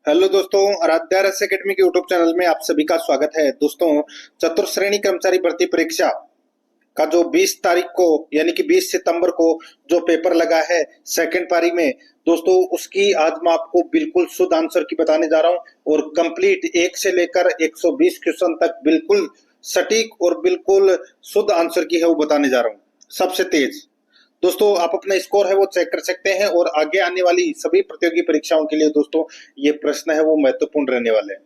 Hello दोस्तों, आराध्या रस academy के यूट्यूब चैनल में आप सभी का स्वागत है। दोस्तों, चतुर्थ श्रेणी कर्मचारी भर्ती परीक्षा का जो 20 तारीख को यानी कि 20 सितंबर को जो पेपर लगा है सेकंड पारी में, दोस्तों उसकी आज मैं आपको बिल्कुल शुद्ध आंसर की बताने जा रहा हूं और कंप्लीट 1 से लेकर 120 क्वेश्चन तक बिल्कुल सटीक और बिल्कुल शुद्ध आंसर की है वो बताने जा रहा हूं सबसे तेज। दोस्तों, आप अपना स्कोर है वो चेक कर सकते हैं और आगे आने वाली सभी प्रतियोगी परीक्षाओं के लिए दोस्तों ये प्रश्न है वो महत्वपूर्ण रहने वाले हैं।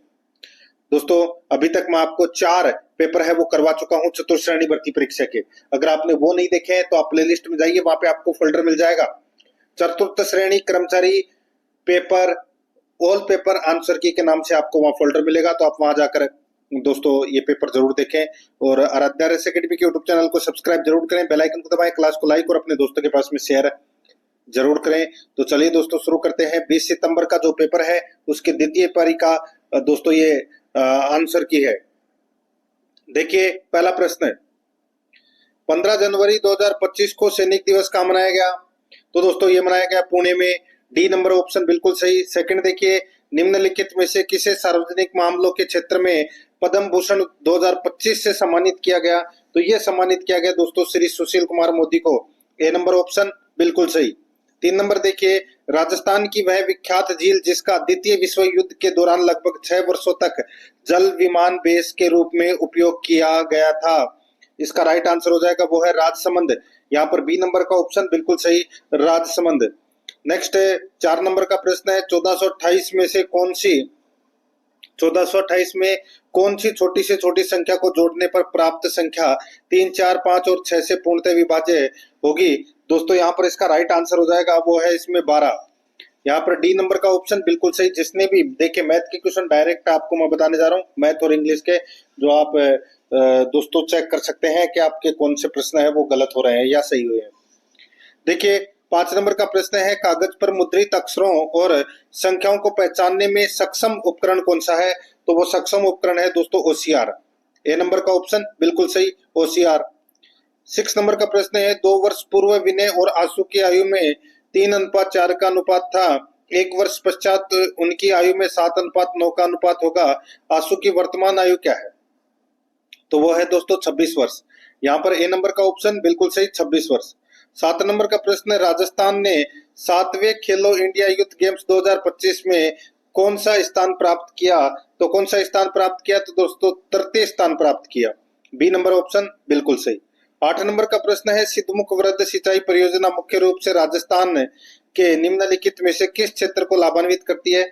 दोस्तों, अभी तक मैं आपको 4 पेपर है वो करवा चुका हूं चतुर्थ श्रेणी भर्ती परीक्षा के। अगर आपने वो नहीं देखे हैं तो आप प्ले लिस्ट में जाइए, वहां पे आपको फोल्डर मिल जाएगा चतुर्थ श्रेणी कर्मचारी पेपर ऑल पेपर आंसर की के नाम से आपको वहां फोल्डर मिलेगा। तो आप वहां जाकर दोस्तों ये पेपर जरूर देखें और आराध्या रस एकेडमी के यूट्यूब चैनल को सब्सक्राइब जरूर करें, बेल आइकन को दबाएं, क्लास को लाइक और अपने दोस्तों के पास में शेयर जरूर करें। तो चलिए दोस्तों शुरू करते हैं। 20 सितंबर का जो पेपर है उसके द्वितीय पारी का दोस्तों ये आंसर की है। देखिए, पहला प्रश्न है 15 जनवरी 2025 को सैनिक दिवस कहाँ मनाया गया? तो दोस्तों ये मनाया गया पुणे में। डी नंबर ऑप्शन बिल्कुल सही। सेकंड देखिए, निम्नलिखित में से किसे सार्वजनिक मामलों के क्षेत्र में पद्म भूषण 2025 से सम्मानित किया गया? तो ये सम्मानित किया गया दोस्तों श्री सुशील कुमार मोदी को। ए नंबर ऑप्शन बिल्कुल सही। 3 नंबर देखिए, राजस्थान की वह विख्यात झील जिसका द्वितीय विश्व युद्ध के दौरान लगभग 6 वर्षों तक जल विमान बेस के रूप में उपयोग किया गया था। इसका राइट आंसर हो जाएगा वो है राजसमंद। यहाँ पर बी नंबर का ऑप्शन बिल्कुल सही, राजसमंद। नेक्स्ट है 4 नंबर का प्रश्न है 1428 में से कौन सी 1428 में कौन सी छोटी से छोटी संख्या को जोड़ने पर प्राप्त संख्या 3, 4, 5 और 6 से पूर्णतः विभाज्य होगी? दोस्तों यहाँ पर इसका राइट आंसर हो जाएगा वो है इसमें 12। यहाँ पर डी नंबर का ऑप्शन बिल्कुल सही। जिसने भी देखे मैथ के क्वेश्चन डायरेक्ट आपको मैं बताने जा रहा हूँ, मैथ और इंग्लिश के, जो आप दोस्तों चेक कर सकते हैं कि आपके कौन से प्रश्न है वो गलत हो रहे हैं या सही हुए हैं। देखिए, 5 नंबर का प्रश्न है कागज पर मुद्रित अक्षरों और संख्याओं को पहचानने में सक्षम उपकरण कौन सा है? तो वो सक्षम उपकरण है दोस्तों ओसीआर। ए नंबर का ऑप्शन बिल्कुल सही, ओसीआर। 6 नंबर का प्रश्न है 2 वर्ष पूर्व विनय और आंसू की आयु में 3:4 का अनुपात था, 1 वर्ष पश्चात उनकी आयु में 7:9 का अनुपात होगा। आंसू की वर्तमान आयु क्या है? तो वो है दोस्तों 26 वर्ष। यहाँ पर ए नंबर का ऑप्शन बिल्कुल सही, 26 वर्ष। 7 नंबर का प्रश्न है राजस्थान ने 7वें खेलो इंडिया यूथ गेम्स 2025 में कौन सा स्थान प्राप्त किया? तो कौन सा स्थान प्राप्त किया? तो दोस्तों तृतीय स्थान प्राप्त किया। बी नंबर ऑप्शन बिल्कुल सही। 8 नंबर का प्रश्न है सिद्धमुख वृद्ध सिंचाई परियोजना मुख्य रूप से राजस्थान के निम्नलिखित में से किस क्षेत्र को लाभान्वित करती है?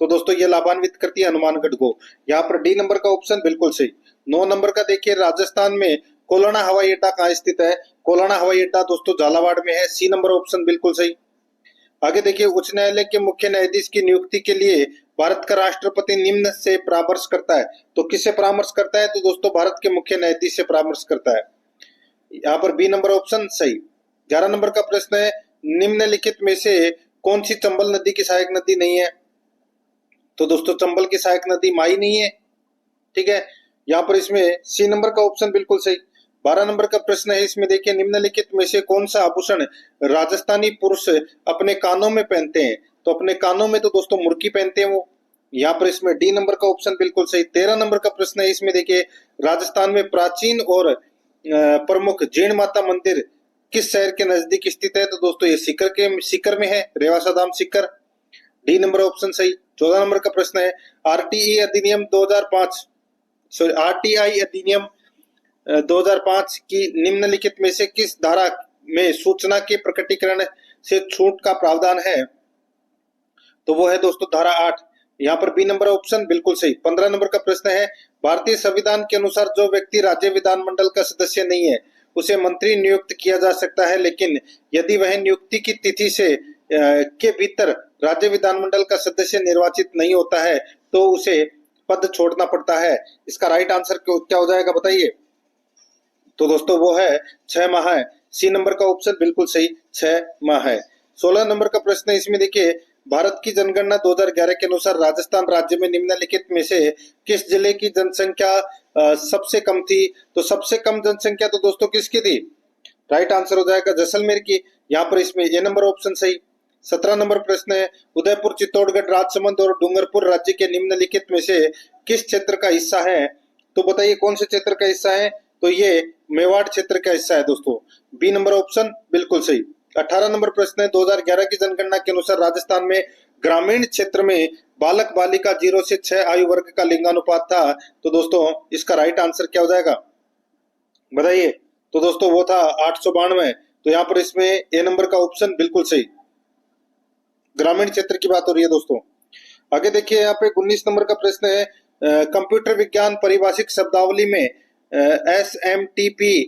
तो दोस्तों ये लाभान्वित करती है हनुमानगढ़ को। यहाँ पर डी नंबर का ऑप्शन बिल्कुल सही। 9 नंबर का देखिए, राजस्थान में कोलाना हवाई अड्डा कहाँ स्थित है? कोलाना हवाई अड्डा दोस्तों झालावाड़ में है। सी नंबर ऑप्शन बिल्कुल सही। आगे देखिए, उच्च न्यायालय के मुख्य न्यायाधीश की नियुक्ति के लिए भारत का राष्ट्रपति निम्न से परामर्श करता है। तो किससे परामर्श करता है? तो दोस्तों भारत के मुख्य न्यायाधीश से परामर्श करता है। यहाँ पर बी नंबर ऑप्शन सही। 11 नंबर का प्रश्न है निम्नलिखित में से कौन सी चंबल नदी की सहायक नदी नहीं है? तो दोस्तों चंबल की सहायक नदी माई नहीं है, ठीक है। यहाँ पर इसमें सी नंबर का ऑप्शन बिल्कुल सही। 12 नंबर का प्रश्न है, इसमें देखिए निम्नलिखित में से कौन सा आभूषण राजस्थानी पुरुष अपने कानों में पहनते हैं? तो अपने कानों में तो दोस्तों मुर्की पहनते हैं वो। यहाँ पर इसमें डी नंबर का ऑप्शन बिल्कुल सही। 13 नंबर का प्रश्न है, इसमें देखिए राजस्थान में प्राचीन और प्रमुख जैन माता मंदिर किस शहर के नजदीक स्थित है? तो दोस्तों ये सीकर में है, रेवासा धाम सीकर। डी नंबर ऑप्शन सही। 14 नंबर का प्रश्न है आरटीई अधिनियम 2005 की निम्नलिखित में से किस धारा में सूचना के प्रकटीकरण से छूट का प्रावधान है? तो वो है दोस्तों धारा 8। यहाँ पर बी नंबर ऑप्शन बिल्कुल सही। 15 नंबर का प्रश्न है भारतीय संविधान के अनुसार जो व्यक्ति राज्य विधानमंडल का सदस्य नहीं है उसे मंत्री नियुक्त किया जा सकता है, लेकिन यदि वह नियुक्ति की तिथि से के भीतर राज्य विधानमंडल का सदस्य निर्वाचित नहीं होता है तो उसे पद छोड़ना पड़ता है। इसका राइट आंसर क्या हो जाएगा बताइए? तो दोस्तों वो है 6 माह है। सी नंबर का ऑप्शन बिल्कुल सही, 6 माह है। 16 नंबर का प्रश्न है, इसमें देखिए भारत की जनगणना 2011 के अनुसार राजस्थान राज्य में निम्नलिखित में से किस जिले की जनसंख्या सबसे कम थी? तो सबसे कम जनसंख्या तो दोस्तों किसकी थी? राइट आंसर हो जाएगा जैसलमेर की। यहाँ पर इसमें ए नंबर ऑप्शन सही। 17 नंबर प्रश्न है, उदयपुर, चित्तौड़गढ़, राजसमंद और डूंगरपुर राज्य के निम्नलिखित में से किस क्षेत्र का हिस्सा है? तो बताइए कौन से क्षेत्र का हिस्सा है? तो ये मेवाड़ क्षेत्र का हिस्सा है दोस्तों। बी नंबर ऑप्शन बिल्कुल सही। 18 नंबर प्रश्न है, 2011 की जनगणना के अनुसार राजस्थान में ग्रामीण क्षेत्र में बालक बालिका 0 से 6 आयु वर्ग का लिंगानुपात था। तो दोस्तों इसका राइट आंसर क्या हो जाएगा बताइए? तो दोस्तों वो था 892। तो यहाँ पर इसमें ए नंबर का ऑप्शन बिल्कुल सही। ग्रामीण क्षेत्र की बात हो रही है दोस्तों। आगे देखिए यहाँ पे 19 नंबर का प्रश्न है, कंप्यूटर विज्ञान परिभाषिक शब्दावली में एसएमटीपी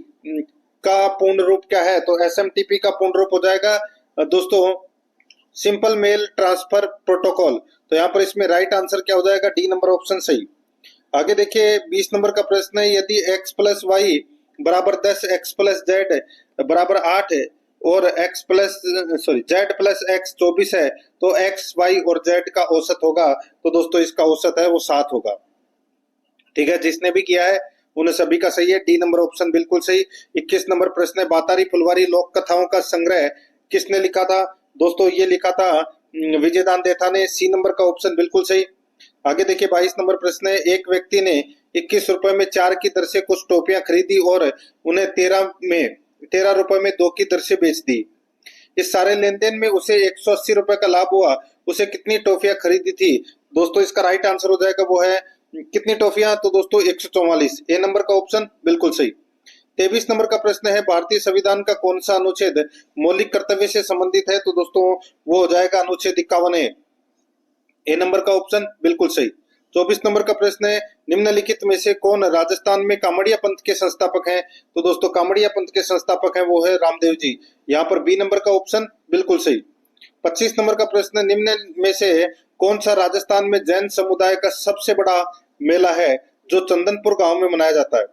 का पूर्ण रूप क्या है? तो एसएमटीपी का पूर्ण रूप हो जाएगा दोस्तों सिंपल मेल ट्रांसफर प्रोटोकॉल। तो यहाँ पर इसमें राइट आंसर क्या हो जाएगा? डी नंबर ऑप्शन सही। आगे देखिए 20 नंबर का प्रश्न है, यदि x प्लस वाई बराबर 10, x प्लस जेड बराबर 8 है और z प्लस एक्स 24 है, तो x, y और z का औसत होगा। तो दोस्तों इसका औसत है वो 7 होगा। ठीक है, जिसने भी किया है उन सभी का सही है, डी नंबर ऑप्शन बिल्कुल सही। 21 नंबर प्रश्न है, बातारी फुलवारी लोक कथाओं का संग्रह किसने लिखा था? दोस्तों ये लिखा था विजयदान देथा ने, सी नंबर का ऑप्शन बिल्कुल सही। आगे देखिए 22 नंबर प्रश्न है, एक व्यक्ति ने 21 रुपए में 4 की दर से कुछ टोपियां खरीदी और उन्हें 13 रुपए में 2 की दर से बेच दी। इस सारे लेन देन में उसे 180 रुपए का लाभ हुआ। उसे कितनी टॉफियां खरीदी थी? दोस्तों इसका राइट आंसर हो जाएगा वो है कितनी टॉफियां? तो दोस्तों 144, ए नंबर का ऑप्शन बिल्कुल सही। 23 नंबर का प्रश्न है, भारतीय संविधान का कौन सा अनुच्छेद मौलिक कर्तव्य से संबंधित है? तो दोस्तों वो हो जाएगा अनुच्छेद 51 ए नंबर का ऑप्शन बिल्कुल सही। 24 नंबर का प्रश्न है, निम्नलिखित में से कौन राजस्थान में कामड़िया पंथ के संस्थापक हैं? तो दोस्तों कामड़िया पंथ के संस्थापक हैं वो है रामदेव जी। यहाँ पर बी नंबर का ऑप्शन बिल्कुल सही। 25 नंबर का प्रश्न, निम्न में से कौन सा राजस्थान में जैन समुदाय का सबसे बड़ा मेला है जो चंदनपुर गांव में मनाया जाता है?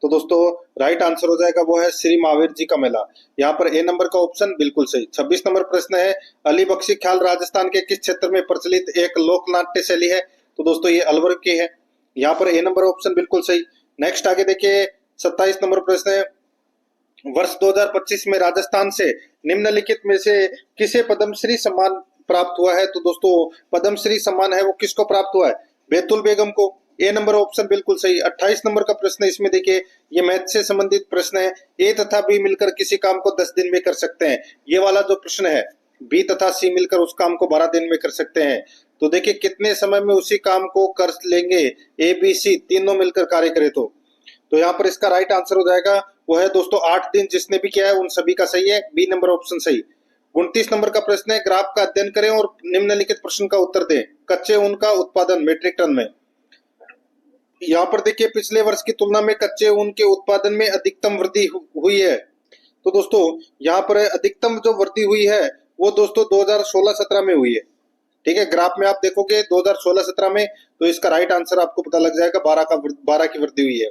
तो दोस्तों राइट आंसर हो जाएगा वो है श्री महावीर जी का मेला। यहाँ पर ए नंबर का ऑप्शन बिल्कुल सही। 26 नंबर प्रश्न है, अली बख्शी ख्याल राजस्थान के किस क्षेत्र में प्रचलित एक लोक नाट्य शैली है? तो दोस्तों ये अलवर की है। यहाँ पर ए नंबर ऑप्शन बिल्कुल सही। नेक्स्ट आगे देखिए 27 नंबर प्रश्न है, वर्ष 2025 में राजस्थान से निम्नलिखित में से किसे पद्मश्री सम्मान प्राप्त हुआ है? तो दोस्तों पद्मश्री सम्मान है वो किसको प्राप्त हुआ है? बैतुल बेगम को। ए नंबर ऑप्शन बिल्कुल सही। 28 नंबर का प्रश्न, इसमें देखिए ये मैथ से संबंधित प्रश्न है, ए तथा बी मिलकर किसी काम को 10 दिन में कर सकते हैं। ये वाला जो प्रश्न है, बी तथा सी मिलकर उस काम को 12 दिन में कर सकते हैं। तो देखिए कितने समय में उसी काम को कर लेंगे? ए बी सी तीनों मिलकर कार्य करे तो यहाँ पर इसका राइट आंसर हो जाएगा वो है दोस्तों 8 दिन। जिसने भी किया है उन सभी का सही है, बी नंबर ऑप्शन सही। 29 नंबर का प्रश्न है, ग्राफ का अध्ययन करें और निम्नलिखित प्रश्न का उत्तर दें। कच्चे ऊन का उत्पादन मीट्रिक टन में। यहाँ पर देखिए पिछले वर्ष की तुलना में कच्चे ऊन के उत्पादन में अधिकतम वृद्धि हुई है। तो दोस्तों यहाँ पर अधिकतम जो वृद्धि हुई है वो दोस्तों 2016-17 में हुई है। ठीक है, ग्राफ में आप देखोगे 2016-17 में, तो इसका राइट आंसर आपको पता लग जाएगा 12 की वृद्धि हुई है।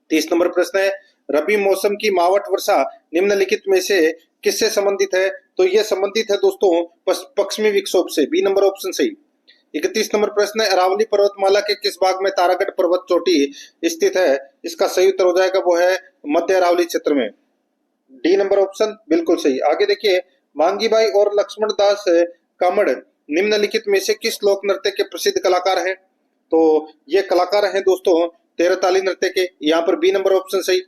30 नंबर प्रश्न है, रबी मौसम की मावठ वर्षा निम्नलिखित में से किससे संबंधित है? तो यह संबंधित है दोस्तों पश्चिमी विक्षोभ से, बी नंबर ऑप्शन सही। 31 नंबर प्रश्न है, अरावली पर्वतमाला के किस भाग में तारागढ़ पर्वत चोटी स्थित है? इसका सही उत्तर हो जाएगा वो है मध्य अरावली क्षेत्र में, डी नंबर ऑप्शन बिल्कुल सही। आगे देखिए मांगीबाई और लक्ष्मण दास कामड़ निम्नलिखित में से किस लोक नृत्य के प्रसिद्ध कलाकार हैं? तो ये कलाकार हैं दोस्तों तेरताली नृत्य के। यहाँ पर बी नंबर ऑप्शन सही।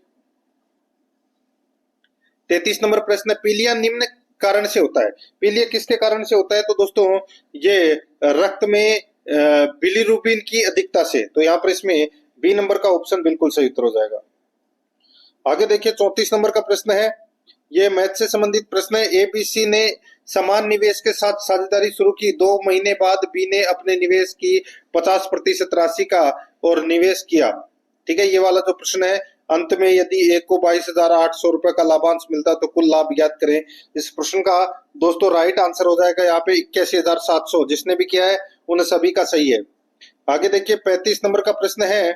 33 नंबर प्रश्न, पीलिया निम्न कारण से होता है। पीलिया किसके कारण से होता है? तो दोस्तों ये रक्त में बिलीरुबिन की अधिकता से। तो यहाँ पर इसमें बी नंबर का ऑप्शन बिल्कुल सही उत्तर हो जाएगा। आगे देखिए 34 नंबर का प्रश्न है, ये मैथ से संबंधित प्रश्न है। एबीसी ने समान निवेश के साथ साझेदारी शुरू की। 2 महीने बाद बी ने अपने निवेश की 50% राशि का और निवेश किया। ठीक है, ये वाला जो प्रश्न है, अंत में यदि एक को 22,800 रुपए का लाभांश मिलता तो कुल लाभ ज्ञात करें। इस प्रश्न का दोस्तों राइट आंसर हो जाएगा यहाँ पे 81,700। जिसने भी किया है उन सभी का सही है। आगे देखिए 35 नंबर का प्रश्न है,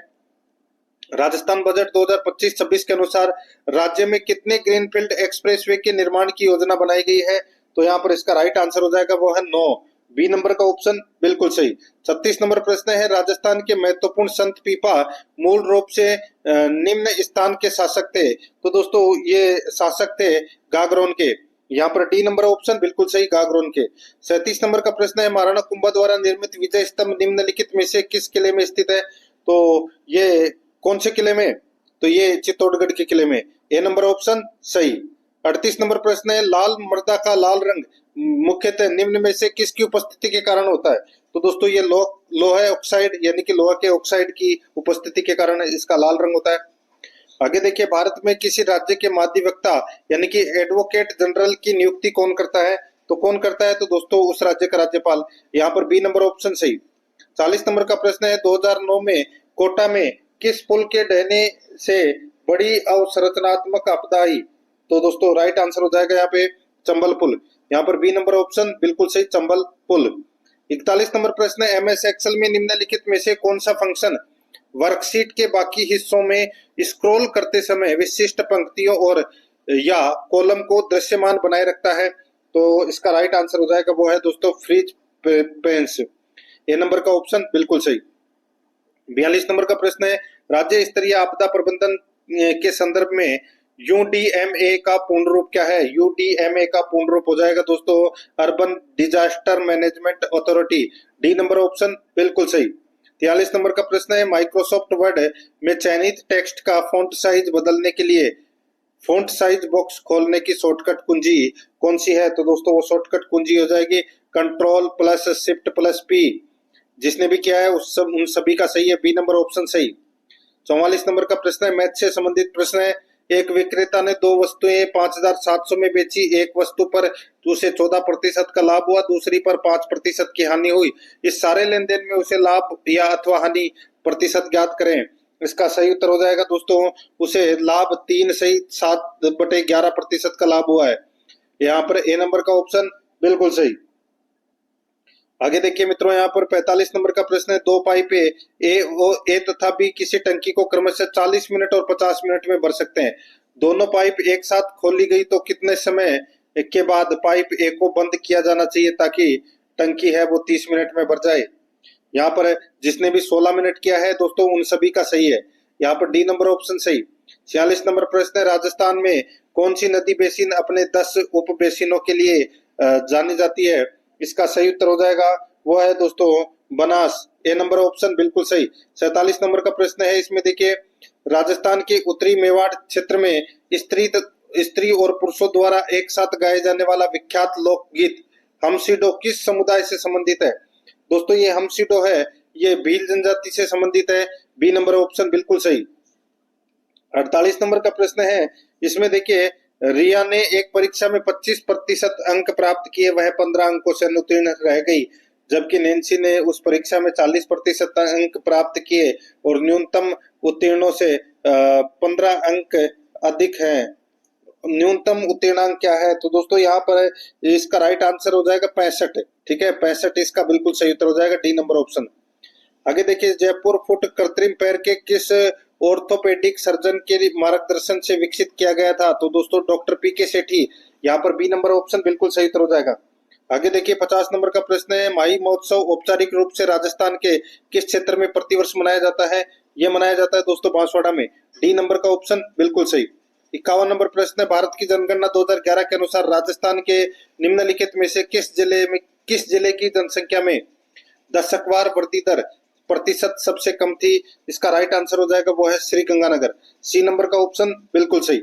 राजस्थान बजट 2025-26 के अनुसार राज्य में कितने ग्रीनफील्ड एक्सप्रेसवे के निर्माण की योजना बनाई गई है? तो यहाँ पर इसका राइट आंसर हो जाएगा वो है 9, बी नंबर का ऑप्शन बिल्कुल सही। 36 नंबर प्रश्न है, राजस्थान के महत्वपूर्ण संत पीपा मूल रूप से निम्न स्थान के शासक थे। तो दोस्तों ये शासक थे गागरोन के। यहाँ पर डी नंबर ऑप्शन बिल्कुल सही, गागरोन के। 37 नंबर का प्रश्न है, महाराणा कुंभा द्वारा निर्मित विजय स्तंभ निम्नलिखित में से किस किले में स्थित है? तो ये कौन से किले में? तो ये चित्तौड़गढ़ के किले में। ए नंबर ऑप्शन सही। 38 नंबर प्रश्न है, लाल मृदा का लाल रंग मुख्यतः निम्न में से किसकी उपस्थिति के कारण होता है? तो दोस्तों ये लोहा ऑक्साइड यानी कि लोहा के ऑक्साइड की उपस्थिति के कारण इसका लाल रंग होता है। आगे देखिए, भारत में किसी राज्य के मध्यवक्ता यानी कि एडवोकेट जनरल की नियुक्ति कौन करता है? तो कौन करता है? तो दोस्तों उस राज्य का राज्यपाल। यहाँ पर बी नंबर ऑप्शन सही। 40 नंबर का प्रश्न है, 2009 में कोटा में किस पुल के ढहने से बड़ी अवसंरचनात्मक आपदा आई? तो दोस्तों राइट आंसर हो जाएगा यहाँ पे चंबल पुल। यहाँ पर बी नंबर ऑप्शन बिल्कुल सही, चंबल पुल। 41 नंबर प्रश्न है, एमएस एक्सेल में निम्नलिखित में से कौन सा फंक्शन वर्कशीट के बाकी हिस्सों में स्क्रॉल करते समय विशिष्ट पंक्तियों और या कॉलम को दृश्यमान बनाए रखता है? तो इसका राइट आंसर हो जाएगा वो है दोस्तों फ्रीज पेंस। ए नंबर का ऑप्शन बिल्कुल सही। 42 नंबर का प्रश्न है, राज्य स्तरीय आपदा प्रबंधन के संदर्भ में यूडीएमए का पूर्ण रूप क्या है? यूडीएमए का पूर्ण रूप हो जाएगा दोस्तों urban disaster management authority. D number option बिल्कुल सही। 43 नंबर का प्रश्न है, माइक्रोसॉफ्ट वर्ड में चयनित टेक्स्ट का फॉन्ट साइज बदलने के लिए फॉन्ट साइज बॉक्स खोलने की शॉर्टकट कुंजी कौन सी है? तो दोस्तों वो शॉर्टकट कुंजी हो जाएगी control plus shift plus P. जिसने भी किया है उन सभी का सही है, बी नंबर ऑप्शन सही। 44 नंबर का प्रश्न है, मैथ से संबंधित प्रश्न है, एक विक्रेता ने दो वस्तुएं 5,700 में बेची। एक वस्तु पर उसे 14% का लाभ हुआ, दूसरी पर 5% की हानि हुई। इस सारे लेन देन में उसे लाभ या अथवा हानि प्रतिशत ज्ञात करें। इसका सही उत्तर हो जाएगा दोस्तों उसे लाभ 3 सही 7/11% का लाभ हुआ है। यहाँ पर ए नंबर का ऑप्शन बिल्कुल सही। आगे देखिए मित्रों, यहाँ पर 45 नंबर का प्रश्न है, दो पाइपें ए तथा बी किसी टंकी को क्रमशः 40 मिनट और 50 मिनट में भर सकते हैं। दोनों पाइप एक साथ खोली गई तो कितने समय के बाद पाइप ए को बंद किया जाना चाहिए ताकि टंकी है वो 30 मिनट में भर जाए? यहाँ पर जिसने भी 16 मिनट किया है दोस्तों उन सभी का सही है। यहाँ पर डी नंबर ऑप्शन सही। 46 नंबर प्रश्न है, राजस्थान में कौन सी नदी बेसिन अपने 10 उप बेसिनों के लिए जानी जाती है? इसका सही उत्तर हो जाएगा वो है दोस्तों बनास। ए नंबर ऑप्शन बिल्कुल सही। 47 नंबर का प्रश्न है, इसमें देखिए, राजस्थान के उत्तरी मेवाड़ क्षेत्र में स्त्री और पुरुषों द्वारा एक साथ गाए जाने वाला विख्यात लोकगीत हमसीडो किस समुदाय से संबंधित है? दोस्तों ये हमसीडो है ये भील जनजाति से संबंधित है। बी नंबर ऑप्शन बिल्कुल सही। 48 नंबर का प्रश्न है, इसमें देखिए, रिया ने एक परीक्षा में 25% अंक प्राप्त किए, वह 15 अंकों से अनुत्तीर्ण रह गई, जबकि नैन्सी ने उस परीक्षा में 40% अंक प्राप्त किए और न्यूनतम उत्तीर्णों से 15 अंक अधिक हैं। न्यूनतम उत्तीर्णांक क्या है? तो दोस्तों यहाँ पर इसका राइट आंसर हो जाएगा 65। ठीक है, 65 इसका बिल्कुल सही उत्तर हो जाएगा, डी नंबर ऑप्शन। आगे देखिए, जयपुर फुट कृत्रिम पैर के किस ऑर्थोपेडिक सर्जन के मार्गदर्शन से विकसित किया गया था? तो दोस्तों डॉक्टर पी के सेठी। यहाँ पर बी नंबर ऑप्शन बिल्कुल सही उत्तर हो जाएगा। आगे देखिए, 50 नंबर का प्रश्न है, माही महोत्सव औपचारिक रूप से राजस्थान के किस क्षेत्र में प्रतिवर्ष मनाया जाता है? यह मनाया जाता है दोस्तों बांसवाड़ा में। डी नंबर का ऑप्शन बिल्कुल सही। 51 नंबर प्रश्न है, भारत की जनगणना 2011 के अनुसार राजस्थान के निम्नलिखित में से किस जिले की जनसंख्या में दशकवार वृद्धि दर प्रतिशत सबसे कम थी? इसका राइट आंसर हो जाएगा वो है श्री गंगानगर। सी नंबर का ऑप्शन बिल्कुल सही।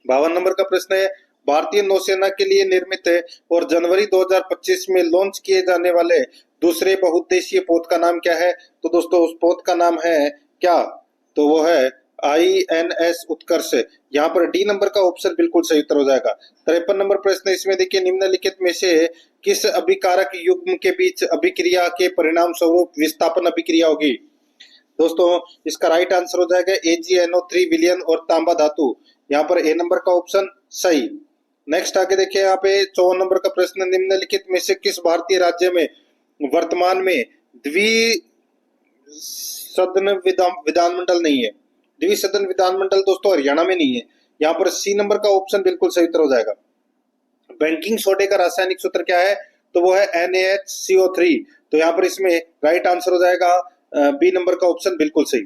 52 नंबर का प्रश्न है, भारतीय नौसेना के लिए निर्मित है और जनवरी 2025 में लॉन्च किए जाने वाले दूसरे बहुउद्देशीय पोत का नाम क्या है? तो दोस्तों उस पोत का नाम है क्या? तो वो है INS उत्कर्ष। यहाँ पर डी नंबर का ऑप्शन बिल्कुल सही उत्तर हो जाएगा। 53 नंबर प्रश्न, इसमें देखिए, निम्नलिखित में से किस अभिकारक युग्म के बीच अभिक्रिया के परिणाम स्वरूप विस्थापन अभिक्रिया होगी? दोस्तों इसका राइट आंसर हो जाएगा AgNO3 विलयन और तांबा धातु। यहाँ पर ए नंबर का ऑप्शन सही। नेक्स्ट आगे देखिए, यहाँ पे 54 नंबर का प्रश्न, निम्नलिखित में से किस भारतीय राज्य में वर्तमान में द्विसदन विधानमंडल नहीं है? द्विसदन विधानमंडल दोस्तों हरियाणा में नहीं है। यहाँ पर सी नंबर का ऑप्शन बिल्कुल सही उत्तर हो जाएगा। बेकिंग सोडे का रासायनिक सूत्र क्या है? तो वो है NaHCO3। तो यहाँ पर इसमें राइट आंसर हो जाएगा बी नंबर का ऑप्शन बिल्कुल सही।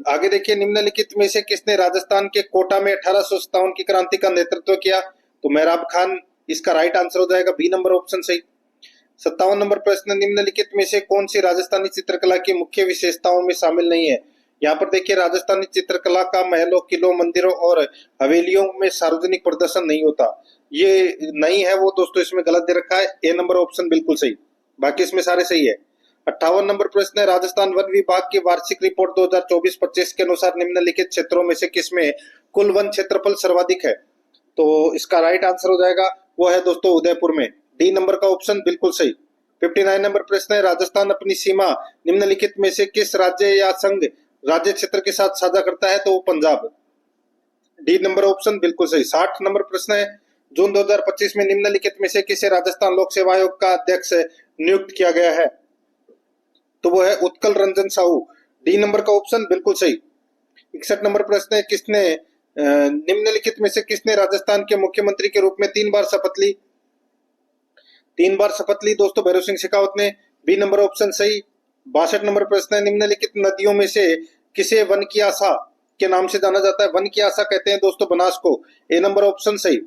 आगे देखिए, निम्नलिखित में से किसने राजस्थान के कोटा में 1857 की क्रांति का नेतृत्व किया? तो मेहराब खान इसका राइट आंसर हो जाएगा, बी नंबर ऑप्शन सही। 57 नंबर प्रश्न, निम्नलिखित में से कौन सी राजस्थानी चित्रकला की मुख्य विशेषताओं में शामिल नहीं है? यहाँ पर देखिए, राजस्थानी चित्रकला का महलों, किलों, मंदिरों और हवेलियों में सार्वजनिक प्रदर्शन नहीं होता। ये नहीं है वो दोस्तों, इसमें गलत दे रखा है, ए नंबर ऑप्शन बिल्कुल सही, बाकी इसमें सारे सही है। 58 नंबर प्रश्न है, राजस्थान वन विभाग की वार्षिक रिपोर्ट 2024-25 के अनुसार निम्नलिखित क्षेत्रों में से किसमें कुल वन क्षेत्रफल सर्वाधिक है? तो इसका राइट आंसर हो जाएगा, वो है दोस्तों उदयपुर में, डी नंबर का ऑप्शन बिल्कुल सही। 59 नंबर प्रश्न है, राजस्थान अपनी सीमा निम्नलिखित में से किस राज्य या संघ राज्य क्षेत्र के साथ साझा करता है? तो वो पंजाब, डी नंबर ऑप्शन बिल्कुल सही। 60 नंबर प्रश्न है, जून 2025 में निम्नलिखित में से किसे राजस्थान लोक सेवा आयोग का अध्यक्ष नियुक्त किया गया है? तो वो है उत्कल रंजन साहू, डी नंबर का ऑप्शन बिल्कुल सही। 61 नंबर प्रश्न है, किसने निम्नलिखित में से किसने राजस्थान के मुख्यमंत्री के रूप में 3 बार शपथ ली? 3 बार शपथ ली दोस्तों भैरव सिंह शेखावत ने, बी नंबर ऑप्शन सही। 62 नंबर प्रश्न है, निम्नलिखित नदियों में से किसे वन की आशा के नाम से जाना जाता है? वन की आशा कहते हैं दोस्तों बनास को, ए नंबर ऑप्शन सही।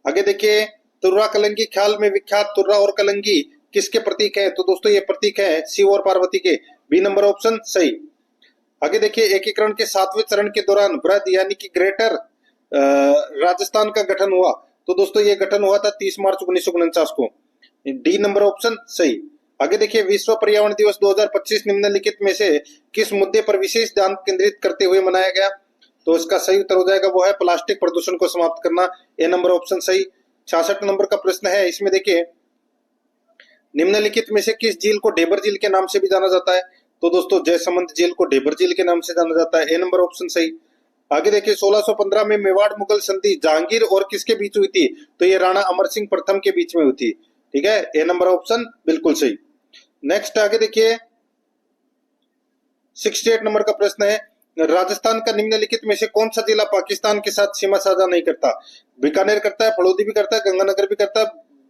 आगे देखिए, तुर्रा कलंगी ख्याल में विख्यात तुर्रा और कलंगी किसके प्रतीक है? तो दोस्तों ये प्रतीक है शिव और पार्वती के, बी नंबर ऑप्शन सही। आगे देखिए, एकीकरण के 7वें चरण के दौरान वृहद यानी कि ग्रेटर राजस्थान का गठन हुआ। तो दोस्तों ये गठन हुआ था 30 मार्च 1949 को, डी नंबर ऑप्शन सही। आगे देखिए, विश्व पर्यावरण दिवस 2025 निम्नलिखित में से किस मुद्दे पर विशेष ध्यान केंद्रित करते हुए मनाया गया? तो इसका सही उत्तर हो जाएगा, वो है प्लास्टिक प्रदूषण को समाप्त करना, ए नंबर ऑप्शन सही। 66 नंबर का प्रश्न है, इसमें देखिए, निम्नलिखित में से किस झील को ढेबर झील के नाम से भी जाना जाता है? तो दोस्तों जयसमंद झील को ढेबर झील के नाम से जाना जाता है, ए नंबर ऑप्शन सही। आगे देखिए, 1615 में मेवाड़ मुगल संधि जहांगीर और किसके बीच हुई थी? तो ये राणा अमर सिंह प्रथम के बीच में हुई थी, ठीक है, ए नंबर ऑप्शन बिल्कुल सही। नेक्स्ट आगे देखिए, 68 नंबर का प्रश्न है, राजस्थान का निम्नलिखित में से कौन सा जिला पाकिस्तान के साथ सीमा साझा नहीं करता? बीकानेर करता है, फलोदी भी करता है, गंगानगर भी करता है,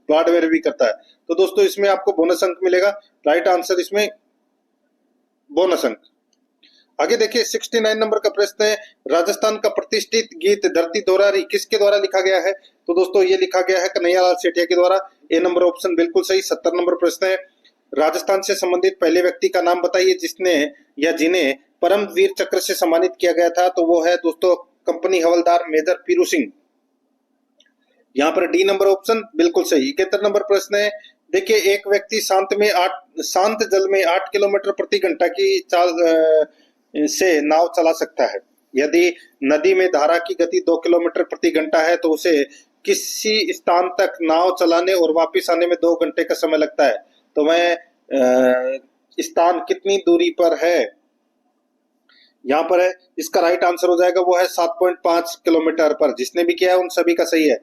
बाड़मेर भी करता है। तो दोस्तों इसमें आपको बोनस अंक मिलेगा, राइट आंसर इसमें बोनस अंक। आगे देखिए, 69 नंबर का प्रश्न है, राजस्थान का प्रतिष्ठित गीत धरती दोहरारी किसके द्वारा लिखा गया है? तो दोस्तों ये लिखा गया है कन्हैयालाल सेठिया के द्वारा, ए नंबर ऑप्शन बिल्कुल सही। 70 नंबर प्रश्न है, राजस्थान से संबंधित पहले व्यक्ति का नाम बताइए जिसने या जिन्हें परम वीर चक्र से सम्मानित किया गया था? तो वो है दोस्तों कंपनी हवलदार मेजर पीरू सिंह, यहाँ पर डी नंबर ऑप्शन बिल्कुल सही। 71 नंबर प्रश्न है, देखिए, एक व्यक्ति शांत जल में 8 किलोमीटर प्रति घंटा की चाल से नाव चला सकता है। यदि नदी में धारा की गति 2 किलोमीटर प्रति घंटा है तो उसे किसी स्थान तक नाव चलाने और वापस आने में 2 घंटे का समय लगता है। तो वह स्थान कितनी दूरी पर है? यहाँ पर है, इसका राइट आंसर हो जाएगा, वो है 7.5 किलोमीटर पर। जिसने भी किया है उन सभी का सही है।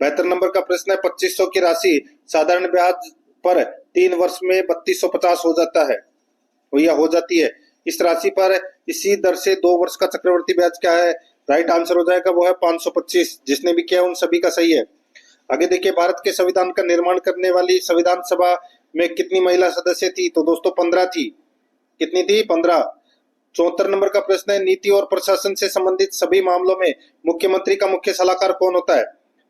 72 नंबर का प्रश्न है, 2500 की राशि साधारण ब्याज पर 3 वर्ष में 3250 हो जाता है, या हो जाती है। इस राशि पर इसी दर से 2 वर्ष का चक्रवर्ती ब्याज क्या है? राइट आंसर हो जाएगा, वो है 525। जिसने भी किया उन सभी का सही है। आगे देखिए, भारत के संविधान का निर्माण करने वाली संविधान सभा में कितनी महिला सदस्य थी? तो दोस्तों 15 थी। कितनी थी? 15। 74 नंबर का प्रश्न है, नीति और प्रशासन से संबंधित सभी मामलों में मुख्यमंत्री का मुख्य सलाहकार कौन होता है?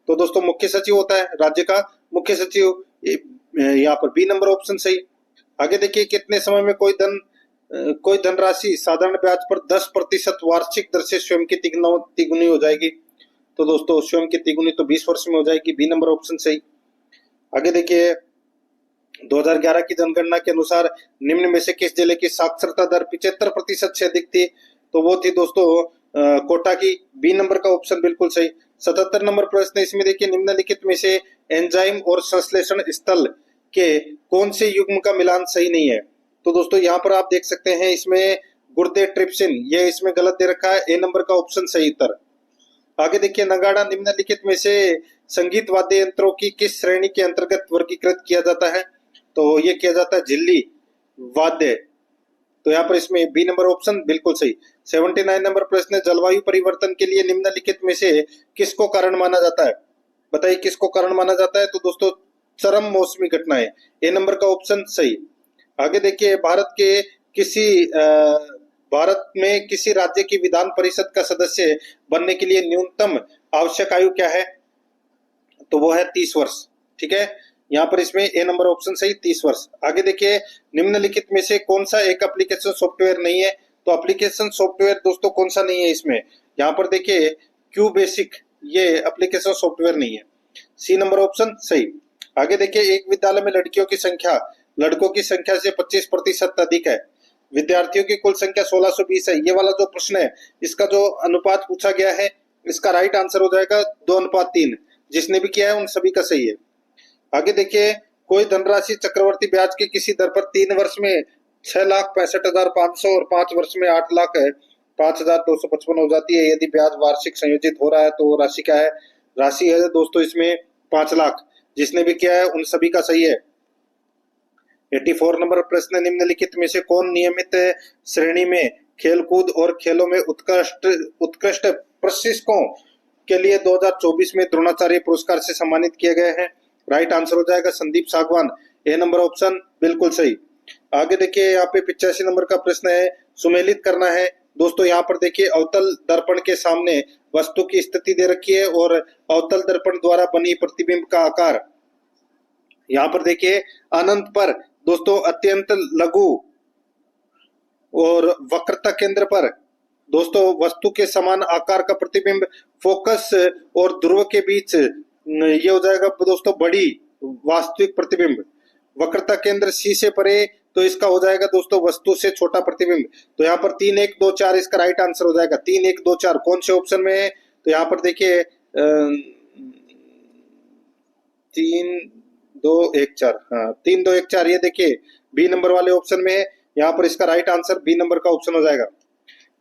तो दोस्तों मुख्य सचिव होता है, राज्य का मुख्य सचिव, यहाँ पर बी नंबर ऑप्शन सही। आगे देखिए, कितने समय में कोई धनराशि साधारण ब्याज पर 10% वार्षिक दर से स्वयं की तिगुनी हो जाएगी? तो दोस्तों स्वयं की तिगुनी तो 20 वर्ष में हो जाएगी, बी नंबर ऑप्शन सही। आगे देखिए, 2011 की जनगणना के अनुसार निम्न में से किस जिले की साक्षरता दर 75% से अधिक थी? तो वो थी दोस्तों कोटा की, बी नंबर का ऑप्शन बिल्कुल सही। 77 नंबर प्रश्न, इसमें देखिए, निम्नलिखित में से एंजाइम और संश्लेषण स्थल के कौन से युग्म का मिलान सही नहीं है? तो दोस्तों यहाँ पर आप देख सकते हैं, इसमें गुर्दे ट्रिप्सिन, ये इसमें गलत दे रखा है, ए नंबर का ऑप्शन सही उत्तर। आगे देखिए, नगाड़ा निम्नलिखित में से संगीत वाद्य यंत्रों की किस श्रेणी के अंतर्गत वर्गीकृत किया जाता है? तो ये किया जाता है झिल्ली वाद्य, तो यहाँ पर इसमें बी नंबर ऑप्शन बिल्कुल सही। 79 नंबर प्रश्न, जलवायु परिवर्तन के लिए निम्नलिखित में से किसको कारण माना जाता है? बताइए किसको कारण माना जाता है? तो दोस्तों चरम मौसमी घटनाएं, ए नंबर का ऑप्शन सही। आगे देखिए, भारत में किसी राज्य की विधान परिषद का सदस्य बनने के लिए न्यूनतम आवश्यक आयु क्या है? तो वो है 30 वर्ष। ठीक है, यहाँ पर इसमें ए नंबर ऑप्शन सही 30 वर्ष। आगे देखिए, निम्नलिखित में से कौन सा एक एप्लीकेशन सॉफ्टवेयर नहीं है? तो एप्लीकेशन सॉफ्टवेयर दोस्तों कौन सा नहीं है इसमें? यहाँ पर देखिए क्यू बेसिक, ये एप्लीकेशन सॉफ्टवेयर नहीं है। सी नंबर ऑप्शन सही। आगे देखिए, एक विद्यालय में लड़कियों की संख्या लड़कों की संख्या से 25% अधिक है, विद्यार्थियों की कुल संख्या 1620 है। ये वाला जो प्रश्न है, इसका जो अनुपात पूछा गया है, इसका राइट आंसर हो जाएगा 2:3। जिसने भी किया है उन सभी का सही है। आगे देखिए, कोई धनराशि चक्रवर्ती ब्याज की किसी दर पर 3 वर्ष में 6,65,500 और 5 वर्ष में 8 लाख है 5,255 हो जाती है। यदि ब्याज वार्षिक संयोजित हो रहा है तो राशि क्या है? राशि है दोस्तों इसमें 5 लाख। जिसने भी किया है उन सभी का सही है। 84 नंबर प्रश्न, निम्नलिखित में से कौन नियमित श्रेणी में खेलकूद और खेलों में उत्कृष्ट प्रशिक्षकों के लिए 2024 में द्रोणाचार्य पुरस्कार से सम्मानित किए गए हैं? राइट आंसर हो जाएगा संदीप सागवान, ए नंबर ऑप्शन बिल्कुल सही। आगे देखिए, यहाँ पे 85 नंबर का प्रश्न है, सुमेलित करना है। दोस्तों यहाँ पर देखिए, अवतल दर्पण के सामने वस्तु की स्थिति दे रखी है और अवतल दर्पण द्वारा बनी प्रतिबिंब का आकार। यहाँ पर देखिए, अनंत पर दोस्तों अत्यंत लघु और वक्रता केंद्र पर दोस्तों वस्तु के समान आकार का प्रतिबिंब, फोकस और ध्रुव के बीच ये हो जाएगा दोस्तों बड़ी वास्तविक प्रतिबिंब। वक्रता केंद्र सी से परे तो इसका हो जाएगा दोस्तों वस्तु से छोटा प्रतिबिंब। तो यहाँ पर 3 1 2 4 इसका राइट आंसर हो जाएगा। 3 1 2 4 कौन से ऑप्शन में है? तो यहाँ पर देखिए 3 2 1 4, हाँ 3 2 1 4, ये देखिए बी नंबर वाले ऑप्शन में है। यहाँ पर इसका राइट आंसर बी नंबर का ऑप्शन हो जाएगा।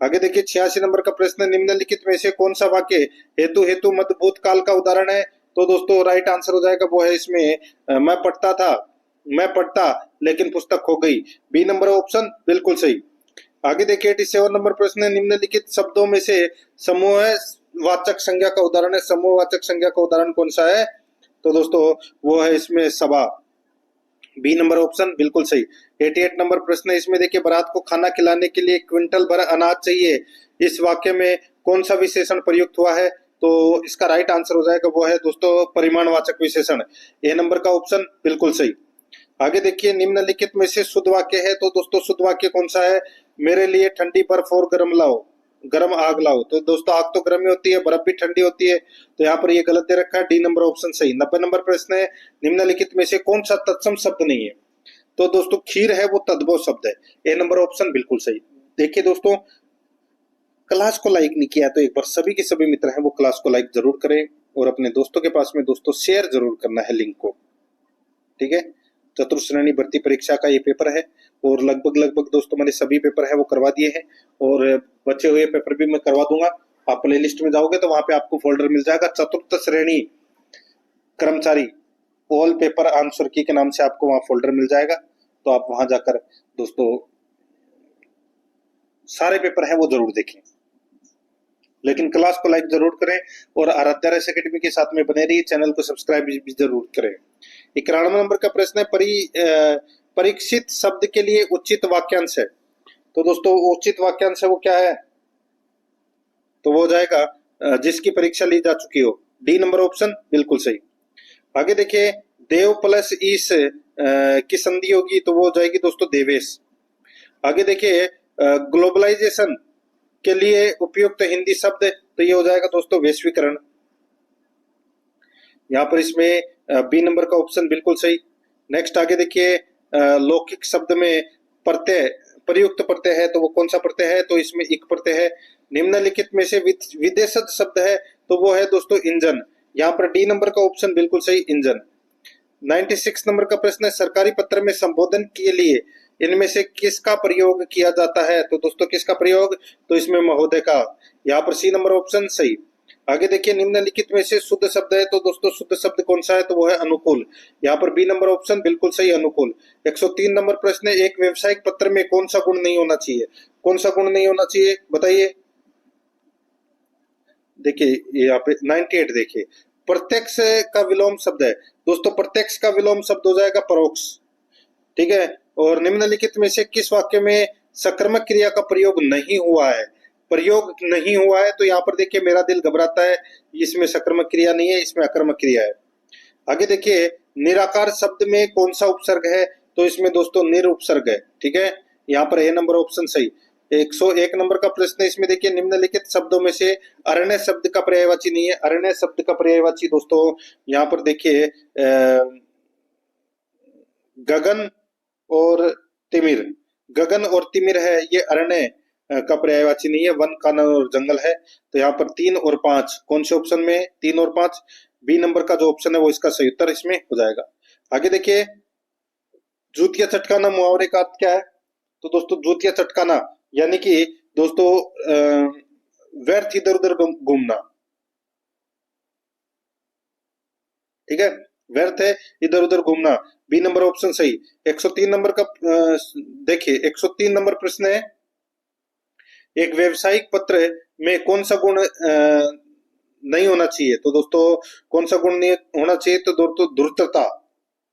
आगे देखिए, 86 नंबर का प्रश्न, निम्नलिखित में से कौन सा वाक्य हेतु हेतु मध्य भूतकाल का उदाहरण है? तो दोस्तों राइट आंसर हो जाएगा वो है इसमें मैं पढ़ता लेकिन पुस्तक खो गई, बी नंबर ऑप्शन बिल्कुल सही। आगे देखिए, 87 नंबर प्रश्न, निम्नलिखित शब्दों में से समूहवाचक संज्ञा का उदाहरण है। समूहवाचक संज्ञा का उदाहरण कौन सा है? तो दोस्तों वो है इसमें सभा, बी नंबर ऑप्शन बिल्कुल सही। 88 नंबर प्रश्न, इसमें देखिए, बारात को खाना खिलाने के लिए क्विंटल भर अनाज चाहिए, इस वाक्य में कौन सा विशेषण प्रयुक्त हुआ है? तो इसका राइट आंसर हो जाएगा वो है दोस्तों परिमाणवाचक विशेषण, ए नंबर का ऑप्शन बिल्कुल सही। आगे देखिए, निम्नलिखित में से शुद्ध वाक्य है। तो दोस्तों शुद्ध वाक्य कौन सा है? मेरे लिए ठंडी बर्फ और गर्म आग लाओ। तो दोस्तों आग तो गर्म ही होती है, बर्फ भी ठंडी होती है। तो यहाँ पर ये गलत दे रखा है, डी नंबर ऑप्शन सही। 90 नंबर प्रश्न है, निम्नलिखित में से कौन सा तत्सम शब्द नहीं है? तो दोस्तों खीर है वो तद्भव शब्द है, ए नंबर ऑप्शन बिल्कुल सही। देखिए दोस्तों, क्लास को लाइक नहीं किया तो एक बार सभी के सभी मित्र हैं वो क्लास को लाइक जरूर करें और अपने दोस्तों के पास में दोस्तों शेयर जरूर करना है लिंक को। ठीक है, चतुर्थ श्रेणी भर्ती परीक्षा का ये पेपर है और लगभग दोस्तों मैंने सभी पेपर है वो करवा दिए हैं और बचे हुए पेपर भी मैं करवा दूंगा। आप प्ले लिस्ट में जाओगे तो वहां पे आपको फोल्डर मिल जाएगा, चतुर्थ श्रेणी कर्मचारी ऑल पेपर आंसर की के नाम से आपको वहां फोल्डर मिल जाएगा। तो आप वहां जाकर दोस्तों सारे पेपर है वो जरूर देखें, लेकिन क्लास को लाइक जरूर करें और आराध्या रेस एकेडमी के साथ में बने रहिए। चैनल को सब्सक्राइब भी जरूर करें। 91 नंबर का प्रश्न है, परीक्षित शब्द के लिए उचित वाक्यांश है। तो दोस्तों उचित वाक्यांश है वो क्या है? तो वो हो जाएगा जिसकी परीक्षा ली जा चुकी हो, डी नंबर ऑप्शन बिल्कुल सही। आगे देखिए, देव प्लस ईश की संधि होगी तो वो हो जाएगी दोस्तों देवेश। आगे देखिए, ग्लोबलाइजेशन के लिए उपयुक्त हिंदी शब्द तो ये हो जाएगा दोस्तों वैश्वीकरण। यहाँ पर इसमें बी नंबर का ऑप्शन बिल्कुल सही। नेक्स्ट आगे देखिए, लौकिक शब्द में प्रत्यय प्रयुक्त प्रत्यय है तो वो कौन सा प्रत्यय है? तो इसमें इक प्रत्यय है। निम्नलिखित में से विदेशज शब्द है तो वो है दोस्तों इंजन। यहाँ पर डी नंबर का ऑप्शन बिल्कुल सही, इंजन। 96 नंबर का प्रश्न है, सरकारी पत्र में संबोधन के लिए इनमें से किसका प्रयोग किया जाता है? तो दोस्तों किसका प्रयोग? तो इसमें महोदय का, यहाँ पर सी नंबर ऑप्शन सही। आगे देखिए, निम्नलिखित में से शुद्ध शब्द है तो दोस्तों शुद्ध शब्द कौन सा है? तो वो है अनुकूल। यहाँ पर बी नंबर ऑप्शन बिल्कुल सही, अनुकूल। 103 नंबर प्रश्न है, एक व्यवसायिक पत्र में कौन सा गुण नहीं होना चाहिए? कौन सा गुण नहीं होना चाहिए बताइए? देखिए यहाँ पे 98 देखिए, प्रत्यक्ष का विलोम शब्द है। दोस्तों प्रत्यक्ष का विलोम शब्द हो जाएगा परोक्ष। ठीक है, और निम्नलिखित में से किस वाक्य में सकर्मक क्रिया का प्रयोग नहीं हुआ है? प्रयोग नहीं हुआ है तो यहाँ पर देखिए, मेरा दिल घबराता है, इसमें सकर्मक क्रिया नहीं है, इसमें अकर्मक क्रिया है। आगे देखिए निराकार शब्द में कौन सा उपसर्ग है, तो इसमें दोस्तों निर उपसर्ग है। ठीक है, यहाँ पर ए नंबर ऑप्शन सही। 101 नंबर का प्रश्न है, इसमें देखिए निम्नलिखित शब्दों में से अरण्य शब्द का पर्यायवाची नहीं है। अरण्य शब्द का पर्यायवाची दोस्तों यहाँ पर देखिए गगन और तिमिर। गगन और तिमिर है, ये अरण्य का पर्यायवाची नहीं है, वन कानन और जंगल है। तो यहाँ पर 3 और 5 कौन से ऑप्शन में, 3 और 5 बी नंबर का जो ऑप्शन है वो इसका सही उत्तर इसमें हो जाएगा। आगे देखिए जूतिया चटकाना मुहावरे का अर्थ क्या है, तो दोस्तों जूतिया चटकाना यानी कि दोस्तों व्यर्थ इधर उधर घूमना। ठीक है, व्यर्थ है इधर उधर घूमना, बी नंबर ऑप्शन सही। 103 नंबर का देखिए 103 नंबर प्रश्न है, एक व्यावसायिक पत्र में कौन सा गुण नहीं होना चाहिए, तो दोस्तों कौन सा गुण नहीं होना चाहिए, तो दोस्तों धूर्तता।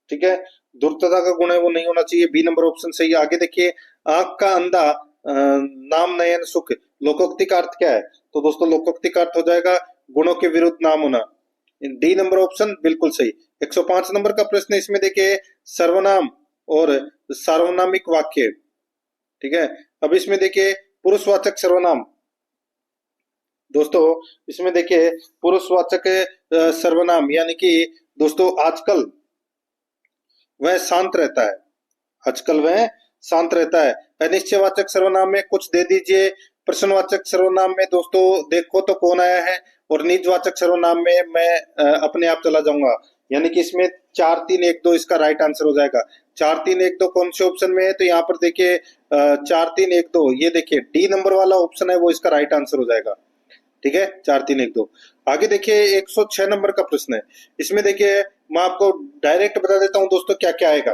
ठीक है, धूर्तता का गुण है वो नहीं होना चाहिए, बी नंबर ऑप्शन सही। आगे देखिए आंख का अंधा नाम नयन सुख, लोकोक्ति का अर्थ क्या है, तो दोस्तों लोकोक्ति का अर्थ हो जाएगा गुणों के विरुद्ध नाम होना, डी नंबर ऑप्शन बिल्कुल सही। 105 नंबर का प्रश्न, इसमें देखिए सर्वनाम और सार्वनामिक वाक्य। ठीक है, अब इसमें देखिए पुरुषवाचक सर्वनाम, दोस्तों इसमें देखिए पुरुषवाचक सर्वनाम यानी कि दोस्तों आजकल वह शांत रहता है, आजकल वह शांत रहता है। अनिश्चयवाचक सर्वनाम में कुछ दे दीजिए, प्रश्नवाचक सर्वनाम में दोस्तों देखो तो कौन आया है, और निजवाचक सर्वनाम में मैं अपने आप चला जाऊंगा, यानी कि इसमें 4 3 1 2 इसका राइट आंसर हो जाएगा। 4 3 1 2 कौन से ऑप्शन में है, तो यहाँ पर देखिए 4 3 1 2, ये देखिए डी नंबर वाला ऑप्शन है वो इसका राइट आंसर हो जाएगा। ठीक है, 4 3 1 2। आगे देखिए 106 नंबर का प्रश्न है, इसमें देखिए मैं आपको डायरेक्ट बता देता हूं दोस्तों क्या क्या आएगा।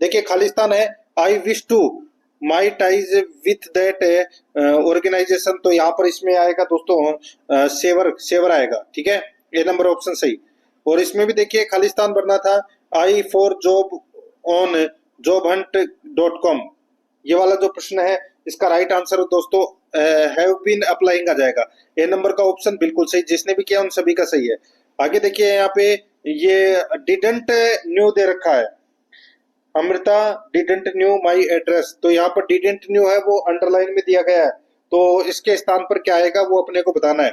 देखिए खालिस्तान है, I wish to my ties with that organisation, तो यहाँ पर इसमें आएगा दोस्तों सेवर, सेवर आएगा। ठीक है, ए नंबर ऑप्शन सही। और इसमें भी देखिए खालिस्तान भरना था, I for job on jobhunt.com, ये वाला जो प्रश्न है इसका राइट आंसर दोस्तों हैव बीन अप्लाइंग आ जाएगा, ए नंबर का ऑप्शन बिल्कुल सही, जिसने भी किया उन सभी का सही है। आगे देखिए यहाँ पे ये डिडंट न्यू दे रखा है, Amrita didn't knew my address, तो यहाँ पर डिडंट न्यू है वो अंडरलाइन में दिया गया है, तो इसके स्थान पर क्या आएगा वो अपने को बताना है।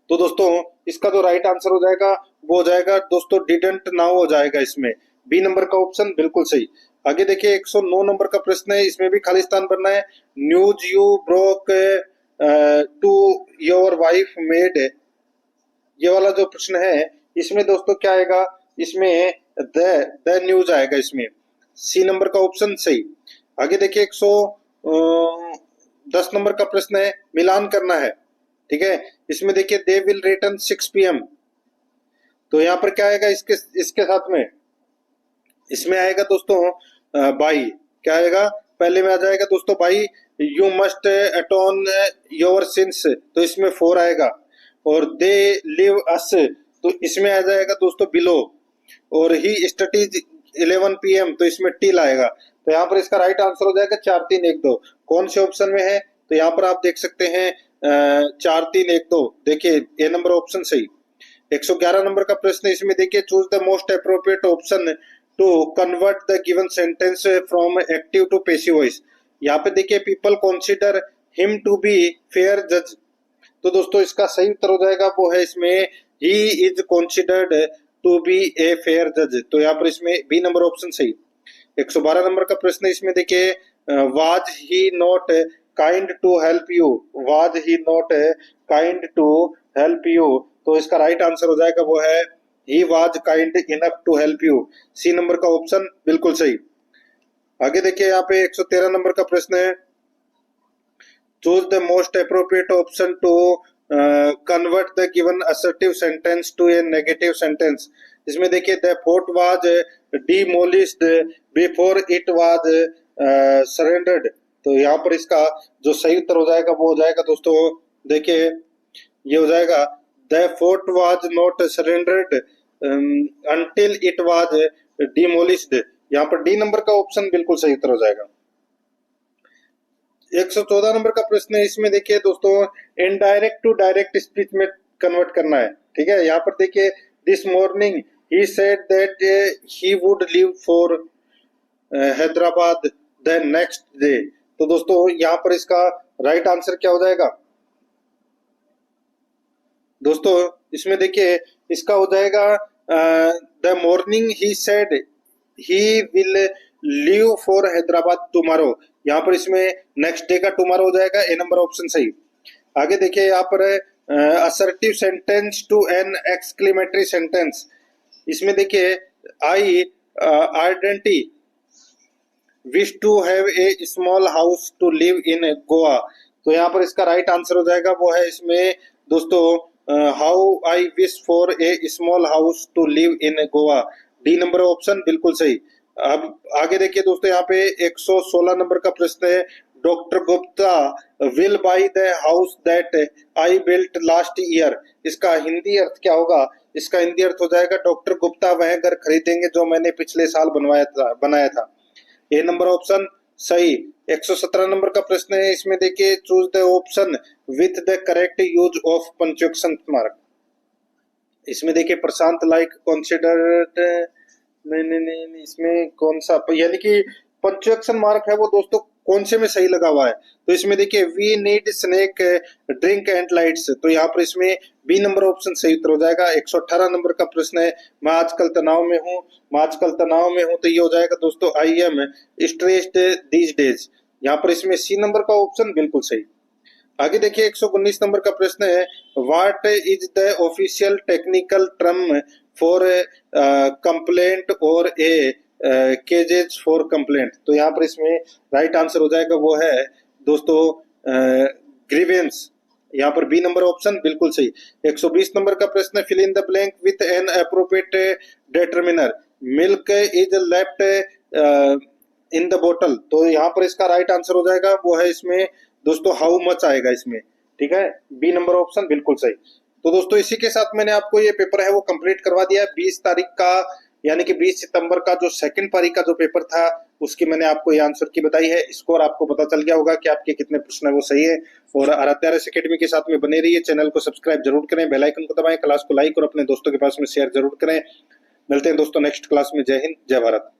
तो दोस्तों इसका जो राइट आंसर हो जाएगा वो हो जाएगा दोस्तों डिडंट नाउ हो जाएगा, इसमें बी नंबर का ऑप्शन बिल्कुल सही। आगे देखिए 109 नंबर का प्रश्न है, इसमें भी खालिस्तान भरना है, news you broke to your wife made, ये वाला जो प्रश्न है इसमें दोस्तों क्या आएगा, इसमें द न्यूज आएगा, इसमें सी नंबर का ऑप्शन सही। आगे देखिए 110 नंबर का प्रश्न है, मिलान करना है। ठीक है, इसमें देखिए दे विल रिटर्न 6 PM, तो यहाँ पर क्या आएगा इसके इसके साथ में, इसमें आएगा दोस्तों बाई, क्या आएगा पहले में आ जाएगा दोस्तों by, you must अटोन your sins, तो इसमें 4 आएगा, और दे लिव अस, तो इसमें आ जाएगा दोस्तों बिलो, और ही स्टडीज 11 PM, तो इसमें टिल आएगा। तो यहाँ पर इसका राइट आंसर हो जाएगा 4 3 1 2, कौन से ऑप्शन में है, तो यहाँ पर आप देख सकते हैं 4 3 1 2, देखिए ए नंबर ऑप्शन सही। 111 नंबर का प्रश्न है, इसमें देखिए choose the most appropriate option to convert the given sentence from active to passive voice, यहाँ पे देखिए people consider him to be fair जज, तो दोस्तों इसका सही उत्तर हो जाएगा वो है इसमें he is considered to be a fair जज, तो यहाँ पर इसमें बी नंबर ऑप्शन सही। 112 नंबर का प्रश्न है, इसमें देखिए was he not kind to help you, was he not kind to help you, तो इसका राइट आंसर हो जाएगा वो है he was kind enough to help you, C number का ऑप्शन बिल्कुल सही। आगे देखिए यहाँ पे 113 नंबर का प्रश्न है, choose the most appropriate option to convert the given assertive sentence to a negative sentence, इसमें देखिए the fort was demolished before it was surrendered, तो यहाँ पर इसका जो सही उत्तर हो जाएगा वो हो जाएगा दोस्तों, देखिए ये हो जाएगा the fort was not surrendered until it was demolished, यहाँ पर डी नंबर का ऑप्शन बिल्कुल सही उत्तर हो जाएगा। 114 नंबर का प्रश्न है, इसमें देखिए दोस्तों इनडायरेक्ट टू डायरेक्ट स्पीच में कन्वर्ट करना है। ठीक है, यहाँ पर देखिए this morning he said that he would leave for Hyderabad the next day. तो दोस्तों यहाँ पर इसका राइट आंसर क्या हो जाएगा दोस्तों? इसमें देखिए इसका हो जाएगा the morning he said he will leave for Hyderabad tomorrow. यहाँ पर इसमें नेक्स्ट डे का टुमारो हो जाएगा, ए नंबर ऑप्शन सही। आगे देखिए यहाँ पर assertive sentence to an exclamatory sentence. इसमें देखिए I identity wish to have a small house to live in Goa. तो यहाँ पर इसका राइट आंसर हो जाएगा वो है इसमें दोस्तों how I wish for a small house to live in Goa, D number option बिल्कुल सही। अब आगे देखिए दोस्तों यहाँ पे 116 नंबर का प्रश्न है, doctor Gupta will by the house that I built last year. इसका हिंदी अर्थ क्या होगा? इसका हिंदी अर्थ हो जाएगा डॉक्टर गुप्ता वह घर खरीदेंगे जो मैंने पिछले साल बनाया था, ए नंबर ऑप्शन सही। 117 नंबर का प्रश्न है, इसमें देखिए choose the option with the correct use of punctuation mark. इसमें देखिए प्रशांत लाइक कंसिडर्ड, नहीं इसमें कौन सा यानी कि पंक्चुएशन मार्क है वो दोस्तों कौन से में सही लगा हुआ है? तो इसमें देखिए we need snack drink and lights, तो यहाँ पर इसमें बी नंबर ऑप्शन सही उत्तर हो जाएगा। 118 नंबर का प्रश्न है, मैं आजकल तनाव में हूँ, तो ये हो जाएगा दोस्तों I am stressed these days. यहाँ पर इसमें सी नंबर का ऑप्शन बिल्कुल सही। आगे देखिए 119 नंबर का प्रश्न है, what is the official technical term for complaint और ए केजेज फॉर कंप्लेंट। तो यहाँ पर इसमें राइट आंसर हो जाएगा वो है दोस्तों ग्रीवेंस, यहाँ पर बी नंबर ऑप्शन बिल्कुल सही। 120 नंबर का प्रश्न है, fill in the blank with an appropriate determiner, milk is left in the bottle. तो यहाँ पर इसका राइट आंसर हो जाएगा वो है इसमें दोस्तों हाउ मच आएगा इसमें, ठीक है, बी नंबर ऑप्शन बिल्कुल सही। तो दोस्तों इसी के साथ मैंने आपको ये पेपर है वो कंप्लीट करवा दिया है। 20 तारीख का यानी कि 20 सितंबर का जो सेकंड पारी का जो पेपर था उसकी मैंने आपको ये आंसर की बताई है। स्कोर आपको पता चल गया होगा कि आपके कितने प्रश्न है वो सही है। और आराध्या RS एकेडमी के साथ में बने रहिए, चैनल को सब्सक्राइब जरूर करें, बेल आइकन को दबाएं, क्लास को लाइक और अपने दोस्तों के पास में शेयर जरूर करें। मिलते हैं दोस्तों नेक्स्ट क्लास में। जय हिंद, जय भारत।